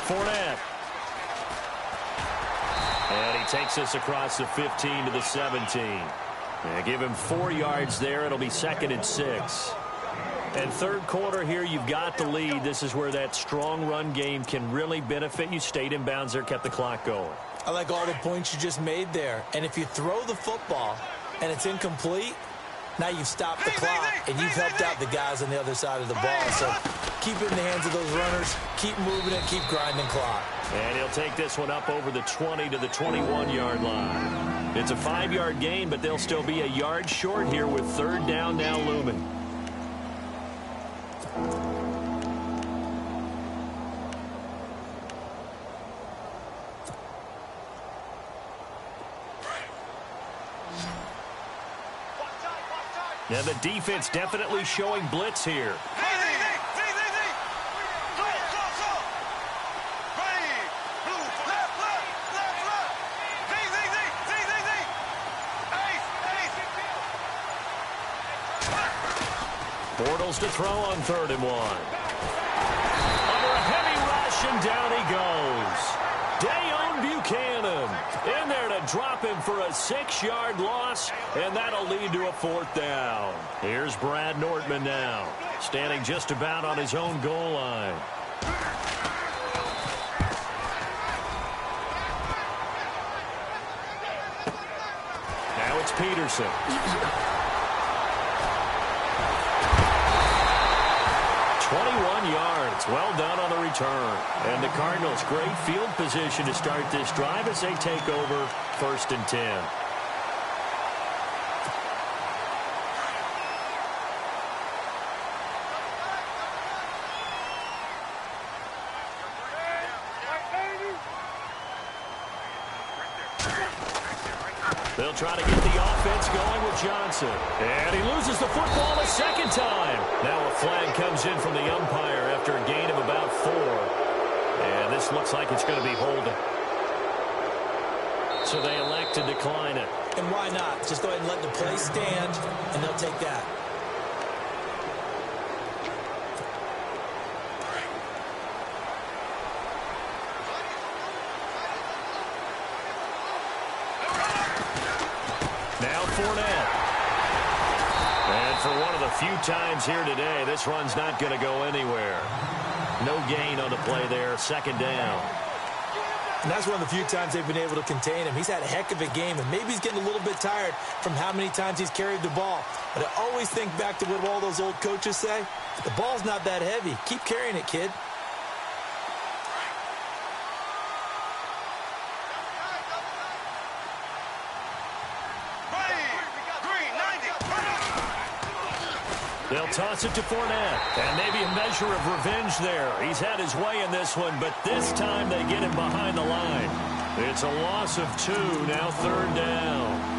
Fournette. And he takes us across the 15 to the 17. Give him 4 yards there. It'll be 2nd and 6. And third quarter here, you've got the lead. This is where that strong run game can really benefit you. Stayed in bounds there, kept the clock going. I like all the points you just made there. And if you throw the football and it's incomplete, now you've stopped the clock and you've helped out the guys on the other side of the ball. So keep it in the hands of those runners. Keep moving it. Keep grinding clock. And he'll take this one up over the 20 to the 21-yard line. It's a 5-yard gain, but they'll still be a yard short here with third down now looming. Now the defense definitely showing blitz here. Bortles to throw on 3rd and 1. Under a heavy rush, and down he goes. Dayon Buchanan in there to drop him for a 6-yard loss, and that'll lead to a 4th down. Here's Brad Nortman now, standing just about on his own goal line. Now it's Peterson. 21 yards. Well done on the return. And the Cardinals, great field position to start this drive as they take over 1st and 10. They'll try to get the offense going with Johnson. And he loses the football a second time. Now a flag comes in from the umpire after a gain of about 4. And this looks like it's going to be holding. So they elect to decline it. And why not? Just go ahead and let the play stand, and they'll take that. Fournette. And for one of the few times here today, this run's not going to go anywhere. No gain on the play there, 2nd down. And that's one of the few times they've been able to contain him. He's had a heck of a game, and maybe he's getting a little bit tired from how many times he's carried the ball. But I always think back to what all those old coaches say. The ball's not that heavy. Keep carrying it, kid. They'll toss it to Fournette. And maybe a measure of revenge there. He's had his way in this one, but this time they get him behind the line. It's a loss of 2, now 3rd down.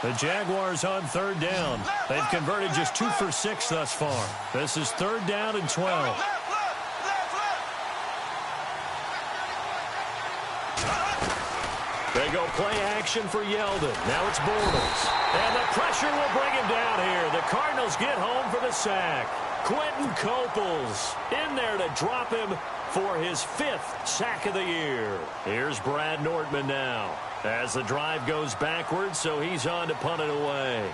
The Jaguars on 3rd down. They've converted just 2 for 6 thus far. This is 3rd down and 12. They go play action for Yeldon. Now it's Bortles. And the pressure will bring him down here. The Cardinals get home for the sack. Quentin Coples in there to drop him for his 5th sack of the year. Here's Brad Nortman now as the drive goes backwards, so he's on to punt it away.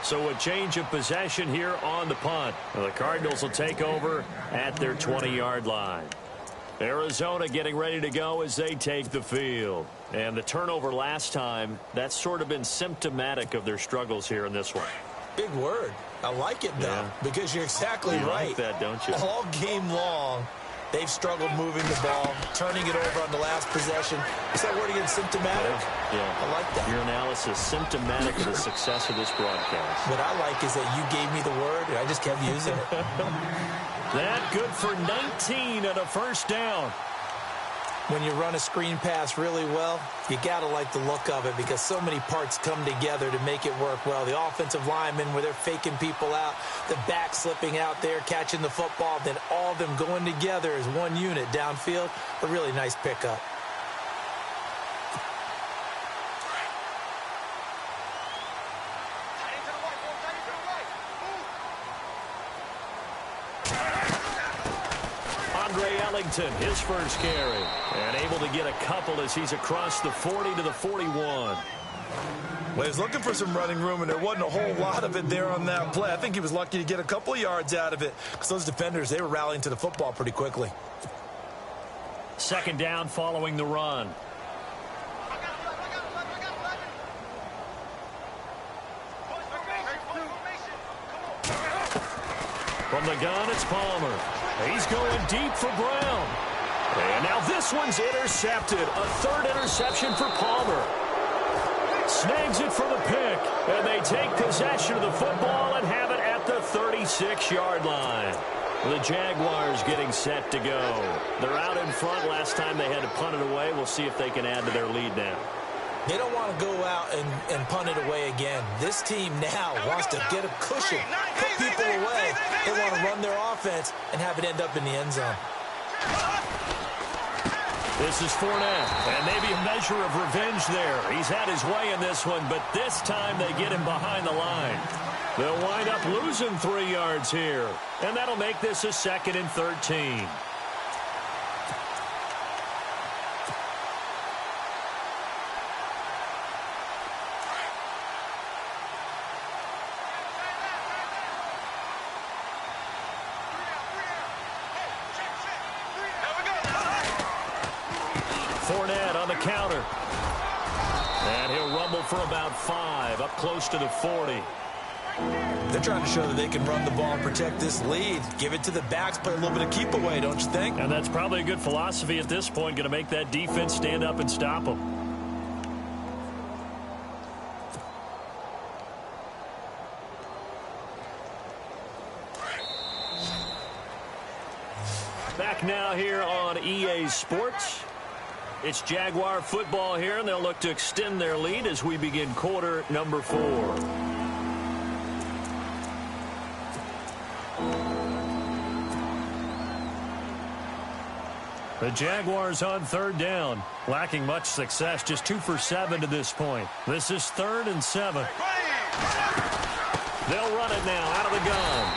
So a change of possession here on the punt. The Cardinals will take over at their 20-yard line. Arizona getting ready to go as they take the field. And the turnover last time, that's sort of been symptomatic of their struggles here in this one. Big word. I like it, though, because you're exactly right. You like that, don't you? All game long, they've struggled moving the ball, turning it over on the last possession. Is that word again, symptomatic? Yeah. I like that. Your analysis, symptomatic of the success of this broadcast. What I like is that you gave me the word, and I just kept using it. That good for 19 and a 1st down. When you run a screen pass really well, you got to like the look of it because so many parts come together to make it work well. The offensive linemen, where they're faking people out, the back slipping out there, catching the football, then all of them going together as one unit downfield. A really nice pickup. His first carry, and able to get a couple as he's across the 40 to the 41. Well, he was looking for some running room, and there wasn't a whole lot of it there on that play. I think he was lucky to get a couple of yards out of it because those defenders, they were rallying to the football pretty quickly. Second down following the run. From the gun, it's Palmer. He's going deep for Brown. And now this one's intercepted. A third interception for Palmer. Snags it for the pick. And they take possession of the football and have it at the 36-yard line. The Jaguars getting set to go. They're out in front. Last time they had to punt it away. We'll see if they can add to their lead now. They don't want to go out and punt it away again. This team now wants to get a cushion, put people away. They want to run their offense and have it end up in the end zone. This is Fournette, and maybe a measure of revenge there. He's had his way in this one, but this time they get him behind the line. They'll wind up losing 3 yards here, and that'll make this a 2nd and 13. Fournette on the counter. And he'll rumble for about 5, up close to the 40. They're trying to show that they can run the ball and protect this lead. Give it to the backs, play a little bit of keep away, don't you think? And that's probably a good philosophy at this point, going to make that defense stand up and stop them. Back now here on EA Sports. It's Jaguar football here, and they'll look to extend their lead as we begin quarter number 4. The Jaguars on 3rd down, lacking much success, just 2 for 7 to this point. This is 3rd and 7. They'll run it now out of the gun.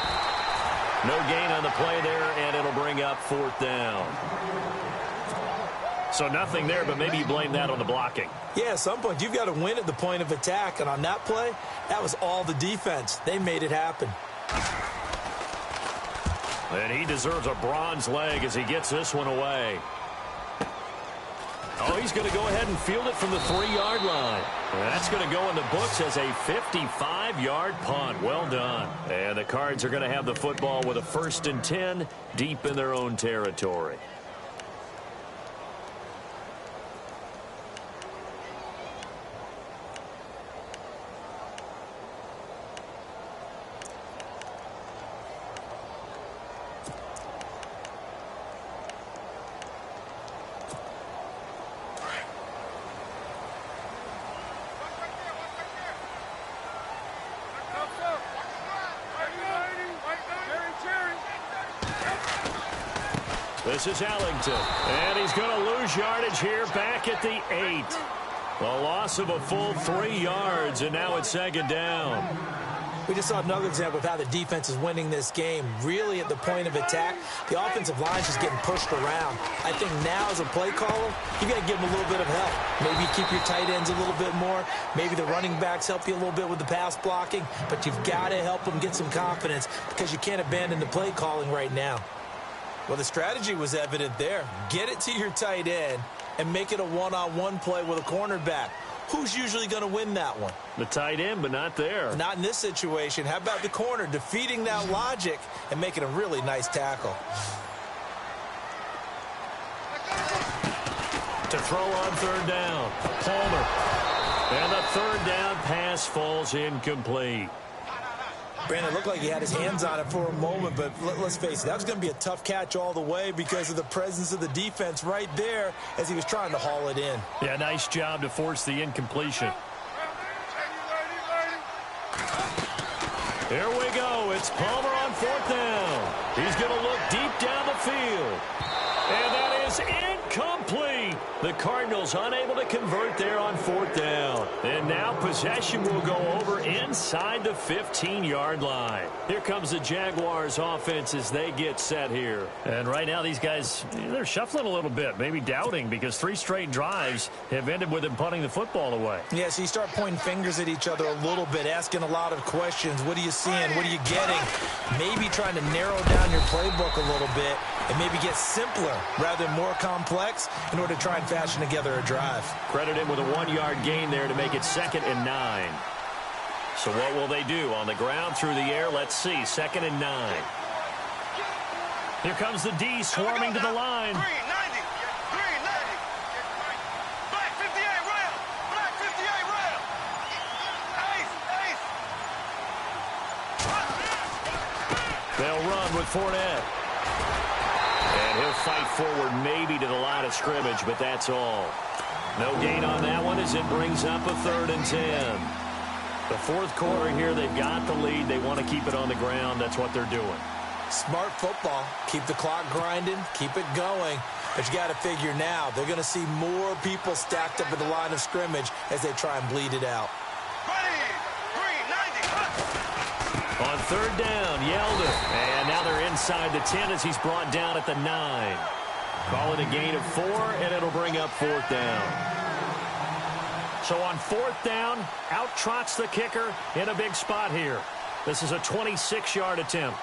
No gain on the play there, and it'll bring up 4th down. So nothing there, but maybe you blame that on the blocking. Yeah, at some point, you've got to win at the point of attack. And on that play, that was all the defense. They made it happen. And he deserves a bronze leg as he gets this one away. Oh, he's going to go ahead and field it from the 3-yard line. And that's going to go in the books as a 55-yard punt. Well done. And the Cards are going to have the football with a 1st and 10 deep in their own territory. This is Ellington, and he's going to lose yardage here back at the 8. A loss of a full 3 yards, and now it's 2nd down. We just saw another example of how the defense is winning this game. Really at the point of attack, the offensive line is just getting pushed around. I think now as a play caller, you got to give them a little bit of help. Maybe you keep your tight ends a little bit more. Maybe the running backs help you a little bit with the pass blocking. But you've got to help them get some confidence because you can't abandon the play calling right now. Well, the strategy was evident there. Get it to your tight end and make it a one-on-one play with a cornerback. Who's usually going to win that one? The tight end, but not there. Not in this situation. How about the corner defeating that logic and making a really nice tackle? To throw on 3rd down, Palmer. And the 3rd down pass falls incomplete. Brandon, it looked like he had his hands on it for a moment, but let's face it, that was going to be a tough catch all the way because of the presence of the defense right there as he was trying to haul it in. Yeah, nice job to force the incompletion. Here we go. It's Palmer on 4th down. He's going to look deep down the field. And that is incomplete. The Cardinals unable to convert there on 4th down. And now possession will go over inside the 15-yard line. Here comes the Jaguars offense as they get set here. And right now these guys, they're shuffling a little bit, maybe doubting because 3 straight drives have ended with them punting the football away. Yeah, so you start pointing fingers at each other a little bit, asking a lot of questions. What are you seeing? What are you getting? Maybe trying to narrow down your playbook a little bit and maybe get simpler rather than more complex in order to try and fashion together a drive. Credit him with a 1-yard gain there to make it 2nd and 9. So what will they do? On the ground, through the air, let's see. 2nd and 9. Here comes the D swarming to the line. 390. Black 58 rail. Black 58 rail. Ace. They'll run with Fournette. And he'll fight forward maybe to the line of scrimmage, but that's all. No gain on that one as it brings up a 3rd and 10. The 4th quarter here, they've got the lead. They want to keep it on the ground. That's what they're doing. Smart football. Keep the clock grinding. Keep it going. But you got to figure now they're going to see more people stacked up at the line of scrimmage as they try and bleed it out. Ready. 390. On 3rd down, Yeldon. And now they're inside the 10 as he's brought down at the 9. Call it a gain of 4, and it'll bring up 4th down. So on 4th down, out trots the kicker in a big spot here. This is a 26-yard attempt.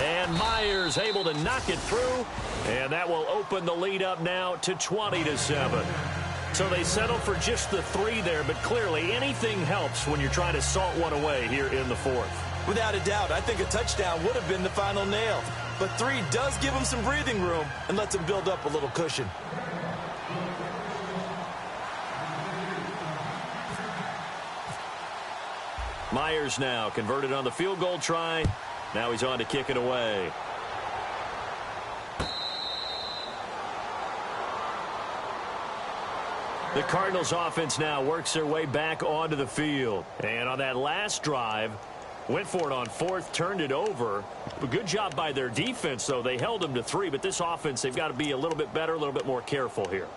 And Myers able to knock it through, and that will open the lead up now to 20-7. So they settle for just the 3 there, but clearly anything helps when you're trying to salt one away here in the 4th. Without a doubt, I think a touchdown would have been the final nail. But 3 does give them some breathing room and lets them build up a little cushion. Myers now converted on the field goal try. Now he's on to kick it away. The Cardinals offense now works their way back onto the field. And on that last drive, went for it on 4th, turned it over. A good job by their defense, though. They held them to 3, but this offense, they've got to be a little bit better, a little bit more careful here.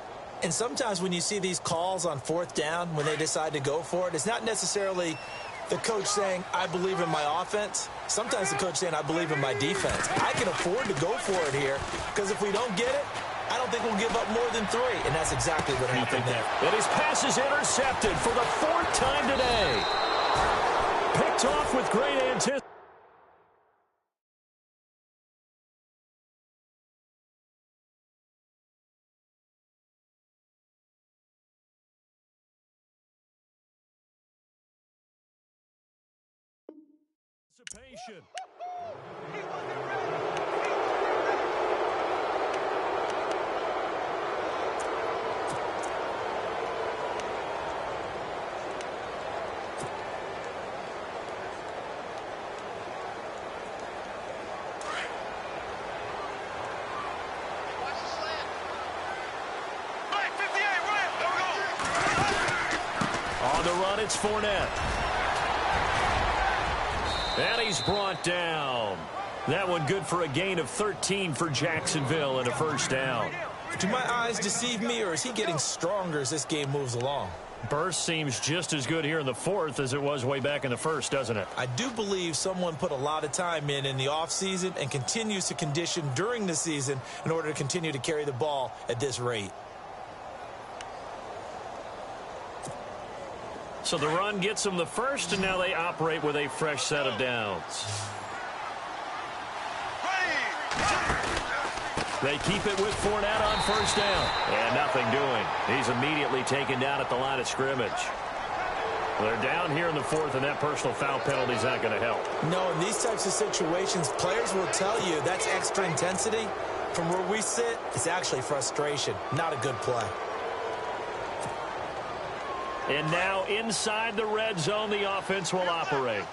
And sometimes when you see these calls on 4th down, when they decide to go for it, it's not necessarily the coach saying, I believe in my offense. Sometimes the coach saying, I believe in my defense. I can afford to go for it here because if we don't get it, I don't think we'll give up more than 3, and that's exactly what happened there. And his pass is intercepted for the 4th time today. Picked off with great anticipation. On the run, it's Fournette. And he's brought down. That one good for a gain of 13 for Jacksonville and a 1st down. Do my eyes deceive me, or is he getting stronger as this game moves along? Burst seems just as good here in the 4th as it was way back in the 1st, doesn't it? I do believe someone put a lot of time in the offseason and continues to condition during the season in order to continue to carry the ball at this rate. So the run gets them the 1st, and now they operate with a fresh set of downs. They keep it with Fournette on 1st down. And nothing doing. He's immediately taken down at the line of scrimmage. They're down here in the 4th, and that personal foul penalty is not going to help. No, in these types of situations, players will tell you that's extra intensity. From where we sit, it's actually frustration, not a good play. And now inside the red zone, the offense will operate.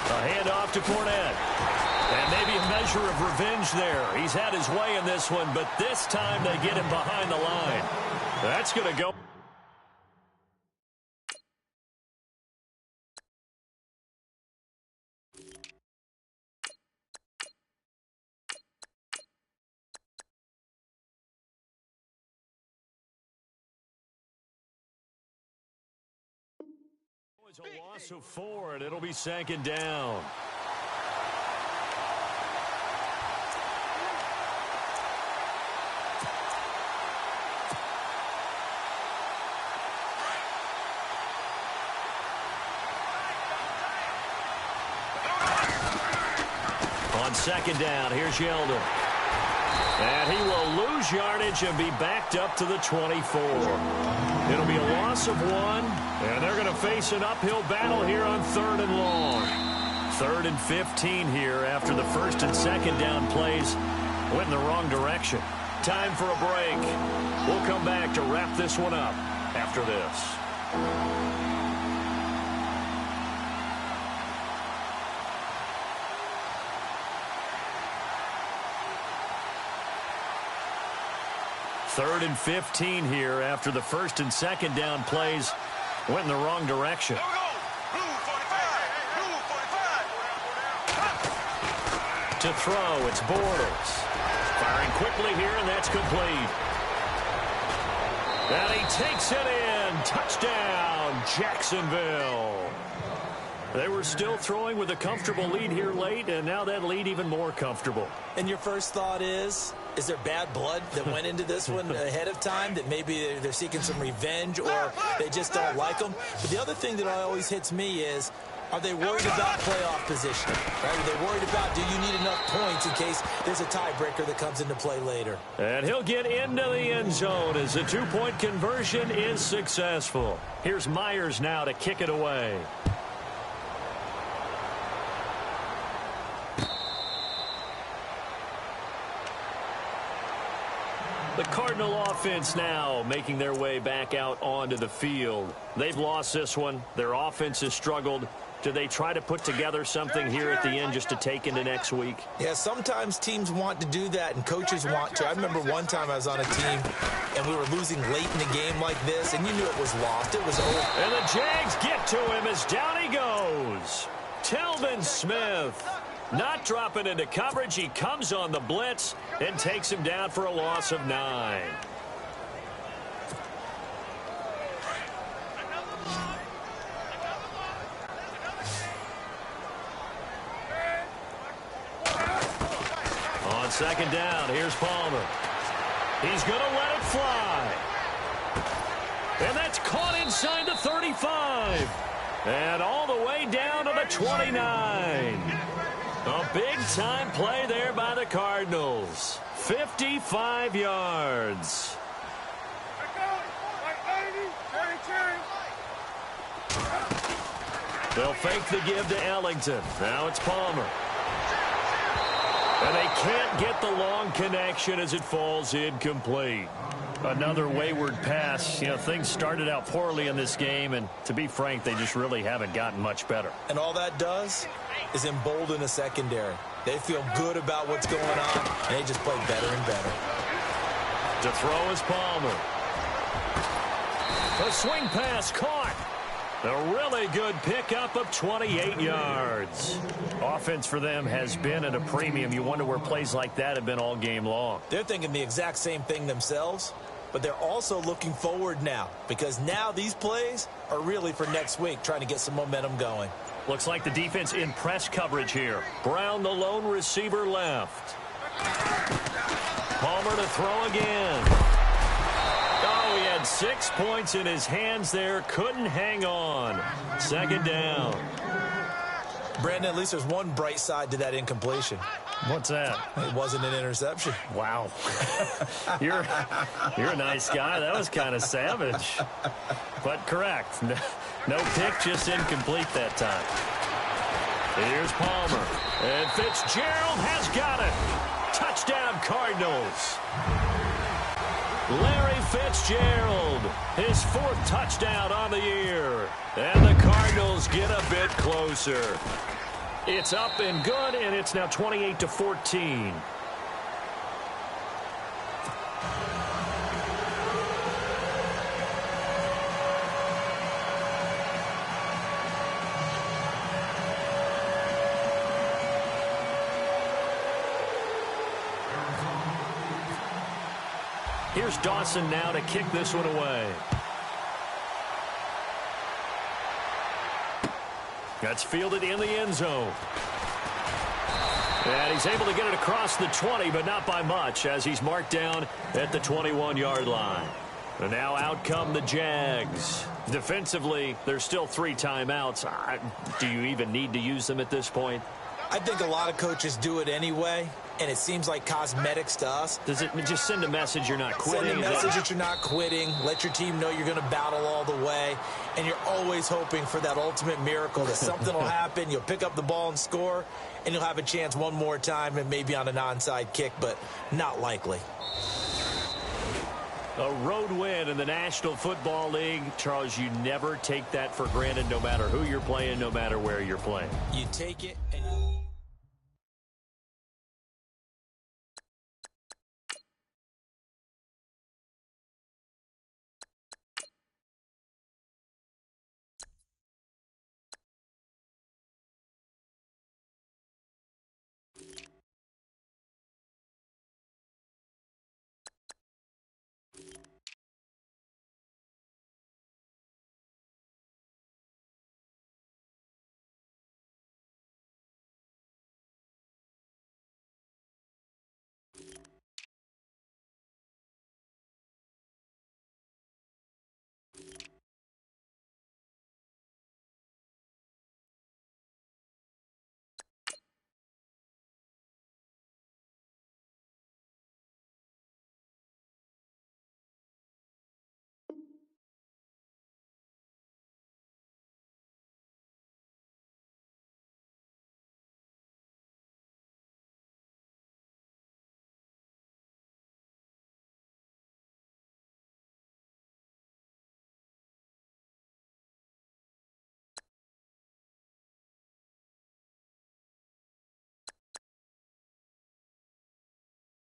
A handoff to Fournette. And maybe a measure of revenge there. He's had his way in this one, but this time they get him behind the line. That's going to go. It's a loss of 4, and it'll be second down. On second down, here's Yeldon. And he will lose yardage and be backed up to the 24. It'll be a loss of 1, and they're going to face an uphill battle here on 3rd and long. 3rd and 15 here after the first and second down plays went in the wrong direction. Time for a break. We'll come back to wrap this one up after this. 3rd and 15 here after the first and second down plays went in the wrong direction. To throw, it's Bortles. Firing quickly here, and that's complete. And he takes it in. Touchdown, Jacksonville. They were still throwing with a comfortable lead here late, and now that lead even more comfortable. And your first thought is there bad blood that went into this one ahead of time, that maybe they're seeking some revenge or they just don't like them? But the other thing that always hits me is, are they worried about playoff position? Right? Are they worried about, do you need enough points in case there's a tiebreaker that comes into play later? And he'll get into the end zone as the two-point conversion is successful. Here's Myers now to kick it away. The Cardinal offense now making their way back out onto the field. They've lost this one. Their offense has struggled. Do they try to put together something here at the end just to take into next week? Yeah, sometimes teams want to do that and coaches want to. I remember one time I was on a team and we were losing late in the game like this, and you knew it was lost. It was over. And the Jags get to him as down he goes. Telvin Smith. Not dropping into coverage. He comes on the blitz and takes him down for a loss of 9. On second down, here's Palmer. He's going to let it fly. And that's caught inside the 35. And all the way down to the 29. A big-time play there by the Cardinals. 55 yards. They'll fake the give to Ellington. Now it's Palmer. And they can't get the long connection as it falls incomplete. Another wayward pass. You know, things started out poorly in this game, and to be frank, they just really haven't gotten much better. And all that does is embolden the secondary. They feel good about what's going on, and they just play better and better. To throw is Palmer. A swing pass caught. A really good pickup of 28 yards. Offense for them has been at a premium. You wonder where plays like that have been all game long. They're thinking the exact same thing themselves, but they're also looking forward now, because now these plays are really for next week, trying to get some momentum going. Looks like the defense in press coverage here. Brown, the lone receiver, left. Palmer to throw again. Oh, he had 6 points in his hands there. Couldn't hang on. Second down. Brandon, at least there's one bright side to that incompletion. What's that? It wasn't an interception. Wow. You're a nice guy. That was kind of savage. But correct. No pick, just incomplete that time. Here's Palmer. And Fitzgerald has got it. Touchdown, Cardinals. Larry Fitzgerald, his 4th touchdown on the year. And the Cardinals get a bit closer. It's up and good, and it's now 28-14. Here's Dawson now to kick this one away. That's fielded in the end zone. And he's able to get it across the 20, but not by much, as he's marked down at the 21-yard line. And now out come the Jags. Defensively, there's still 3 timeouts. Do you even need to use them at this point? I think a lot of coaches do it anyway, and it seems like cosmetics to us. Does it just send a message you're not quitting? Send a message that you're not quitting. Let your team know you're going to battle all the way, and you're always hoping for that ultimate miracle that something will happen, you'll pick up the ball and score, and you'll have a chance one more time and maybe on an onside kick, but not likely. A road win in the National Football League. Charles, you never take that for granted no matter who you're playing, no matter where you're playing. You take it.